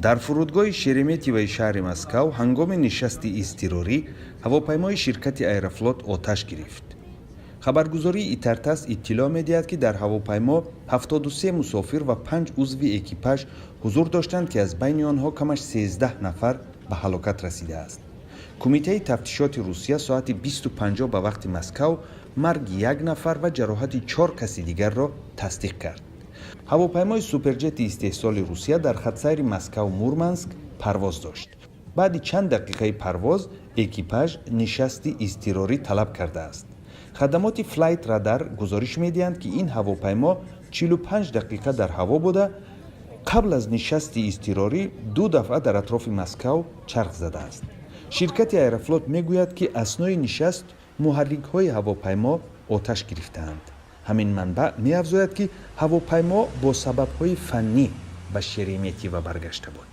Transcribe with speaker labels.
Speaker 1: дар фурудгоҳи шереметьевои шаҳри Москав ҳангоми нишасти изтирорӣ ҳавопаймои ширкати Аэрофлот оташ гирифт. хабаргузории Итартас иттилоъ медиҳад, ки дар ҳавопаймо 73 мусофир ва 5 узви экипаж ҳузур доштанд, ки аз байни онҳо камаш 13 нафар ба ҳалокат расидааст. кумитаи тафтишоти Русия соати 20:50 ба вақти Москав марги 1 нафар ва ҷароҳати 4 каси дигарро тасдиқ кард. ҳавопаймои суперҷети истеҳсоли Русия дар хатсайри Москав-Мурманск парвоз дошт. баъди чанд дақиқаи парвоз экипаж нишасти изтирорӣ талаб кардааст. хадамоти Flight Radar гузориш медиҳанд, ки ин ҳавопаймо 45 дақиқа дар ҳаво буда, қабл аз нишасти изтирорӣ 2 дафъа дар атрофи Москав чарх задааст. ширкати Аэрофлот мегӯяд, ки аснои нишаст муҳаррикҳои ҳавопаймо оташ гирифтаанд. ҳамин манбаъ меафзояд, ки ҳавопаймо бо сабабҳои фаннӣ ба Шереметьево баргашта буд.